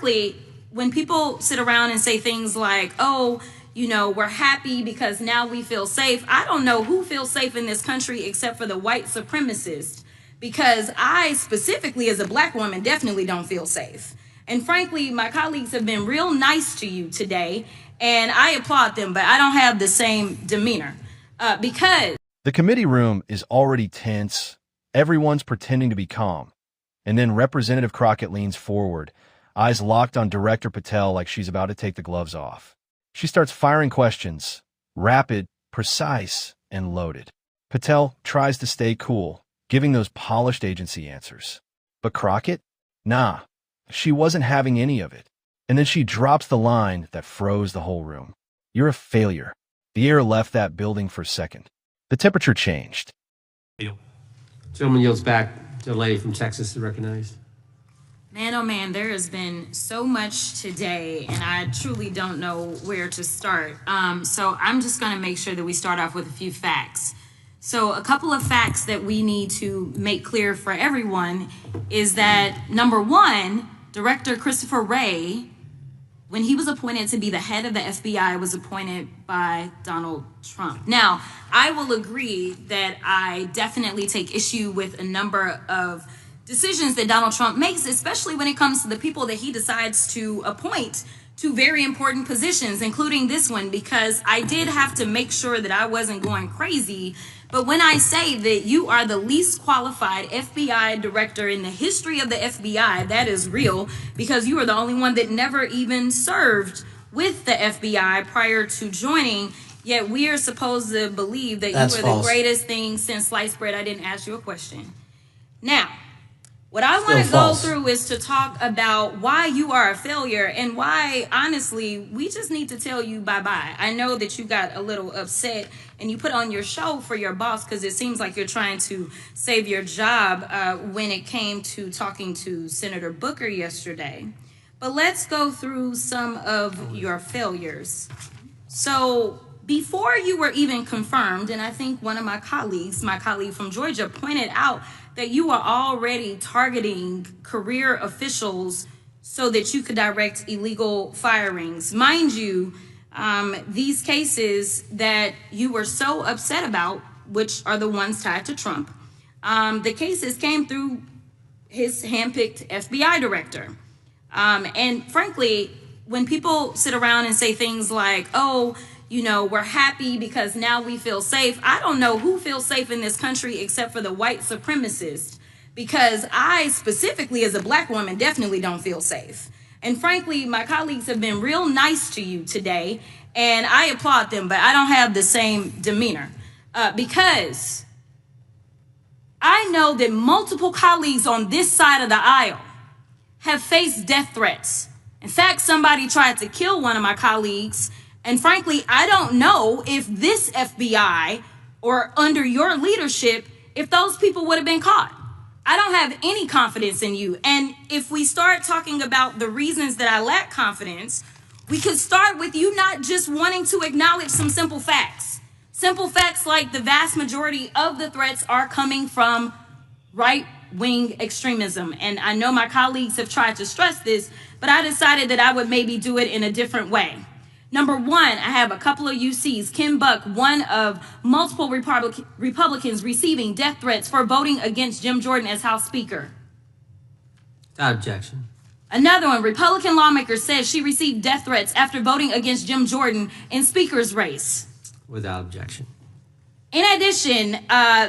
frankly, when people sit around and say things like, oh, you know, we're happy because now we feel safe, I don't know who feels safe in this country except for the white supremacists, because I specifically as a black woman definitely don't feel safe. And frankly, my colleagues have been real nice to you today, and I applaud them, but I don't have the same demeanor because... The committee room is already tense. Everyone's pretending to be calm. And then Representative Crockett leans forward, eyes locked on Director Patel like she's about to take the gloves off. She starts firing questions, rapid, precise, and loaded. Patel tries to stay cool, giving those polished agency answers. But Crockett? Nah, she wasn't having any of it. And then she drops the line that froze the whole room. You're a failure. The air left that building for a second. The temperature changed. Gentleman yields back to the lady from Texas to recognize. Man, oh man, there has been so much today, and I truly don't know where to start. So I'm just going to make sure that we start off with a few facts. So a couple of facts that we need to make clear for everyone is that, number one, Director Christopher Wray, when he was appointed to be the head of the FBI, was appointed by Donald Trump. Now, I will agree that I definitely take issue with a number of decisions that Donald Trump makes, especially when it comes to the people that he decides to appoint to very important positions, including this one, because I did have to make sure that I wasn't going crazy. But when I say that you are the least qualified FBI director in the history of the FBI, that is real, because you are the only one that never even served with the FBI prior to joining, yet we are supposed to believe that That's you are false. the greatest thing since sliced bread. I didn't ask you a question. Now, what I want to go through is to talk about why you are a failure and why, honestly, we just need to tell you bye-bye. I know that you got a little upset and you put on your show for your boss because it seems like you're trying to save your job when it came to talking to Senator Booker yesterday. But let's go through some of your failures. So before you were even confirmed, and I think one of my colleague from Georgia, pointed out that you are already targeting career officials so that you could direct illegal firings. Mind you, these cases that you were so upset about, which are the ones tied to Trump, the cases came through his handpicked FBI director. And frankly, when people sit around and say things like, oh, you know, we're happy because now we feel safe, I don't know who feels safe in this country except for the white supremacists, because I specifically as a black woman definitely don't feel safe. And frankly, my colleagues have been real nice to you today, and I applaud them, but I don't have the same demeanor because I know that multiple colleagues on this side of the aisle have faced death threats. In fact, somebody tried to kill one of my colleagues. And frankly, I don't know if this FBI or under your leadership, if those people would have been caught. I don't have any confidence in you. And if we start talking about the reasons that I lack confidence, we could start with you not just wanting to acknowledge some simple facts. Simple facts like the vast majority of the threats are coming from right-wing extremism. And I know my colleagues have tried to stress this, but I decided that I would maybe do it in a different way. Number one, I have a couple of UCs. Kim Buck, one of multiple Republicans receiving death threats for voting against Jim Jordan as House Speaker. Without objection. Another one, Republican lawmaker says she received death threats after voting against Jim Jordan in Speaker's race. Without objection. In addition,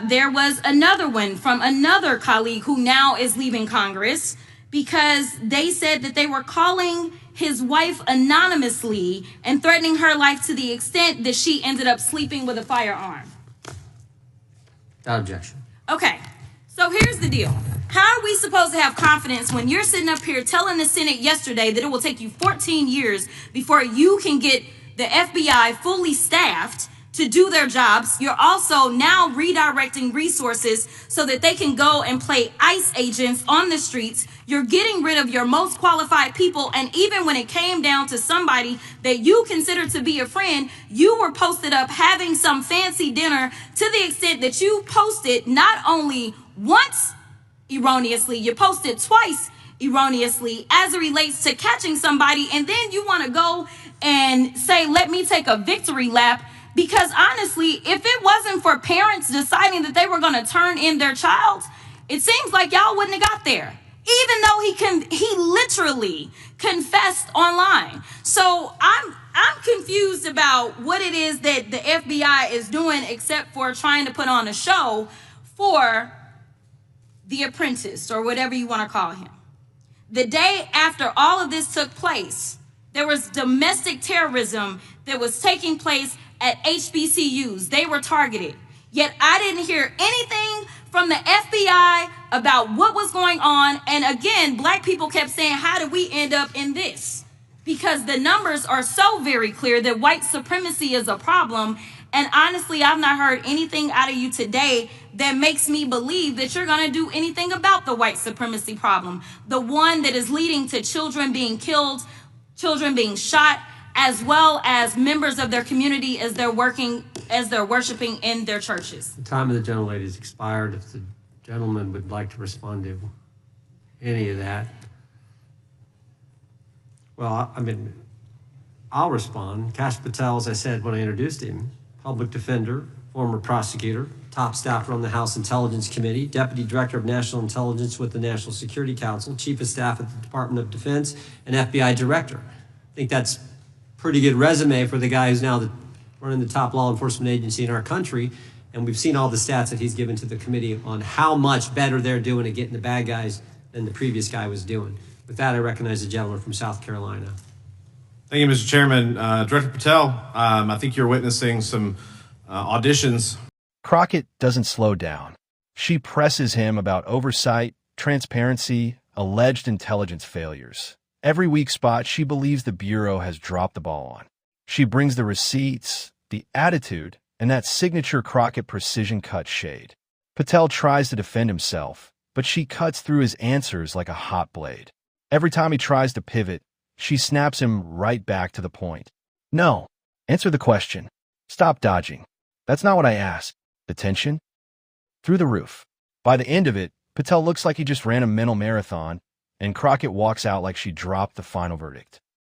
there was another one from another colleague who now is leaving Congress because they said that they were calling his wife anonymously and threatening her life to the extent that she ended up sleeping with a firearm. Without objection. Okay, so here's the deal. How are we supposed to have confidence when you're sitting up here telling the Senate yesterday that it will take you 14 years before you can get the FBI fully staffed to do their jobs? You're also now redirecting resources so that they can go and play ICE agents on the streets. You're getting rid of your most qualified people. And even when it came down to somebody that you consider to be a friend, you were posted up having some fancy dinner to the extent that you posted not only once erroneously, you posted twice erroneously as it relates to catching somebody, and then you want to go and say, let me take a victory lap. Because honestly, if it wasn't for parents deciding that they were going to turn in their child, it seems like y'all wouldn't have got there, even though he literally confessed online. So I'm confused about what it is that the FBI is doing, except for trying to put on a show for the apprentice, or whatever you want to call him. The day after all of this took place, there was domestic terrorism that was taking place at HBCUs. They were targeted. Yet I didn't hear anything from the FBI about what was going on. And again, black people kept saying, how did we end up in this? Because the numbers are so very clear that white supremacy is a problem. And honestly, I've not heard anything out of you today that makes me believe that you're going to do anything about the white supremacy problem. The one that is leading to children being killed, children being shot, as well as members of their community as they're worshiping in their churches. The time of the gentlelady has expired. If the gentleman would like to respond to any of that. Well, I mean, I'll respond. Kash Patel, as I said when I introduced him, public defender, former prosecutor, top staffer on the House Intelligence Committee, Deputy Director of National Intelligence with the National Security Council, Chief of Staff at the Department of Defense, and FBI Director. I think that's pretty good resume for the guy who's now running the top law enforcement agency in our country. And we've seen all the stats that he's given to the committee on how much better they're doing at getting the bad guys than the previous guy was doing. With that, I recognize the gentleman from South Carolina. Thank you, Mr. Chairman. Director Patel, I think you're witnessing some auditions. Crockett doesn't slow down. She presses him about oversight, transparency, alleged intelligence failures. Every weak spot she believes the Bureau has dropped the ball on. She brings the receipts, the attitude, and that signature Crockett precision cut shade. Patel tries to defend himself, but she cuts through his answers like a hot blade. Every time he tries to pivot, she snaps him right back to the point. No, answer the question. Stop dodging. That's not what I asked. The tension? Through the roof. By the end of it, Patel looks like he just ran a mental marathon, and Crockett walks out like she dropped the final verdict.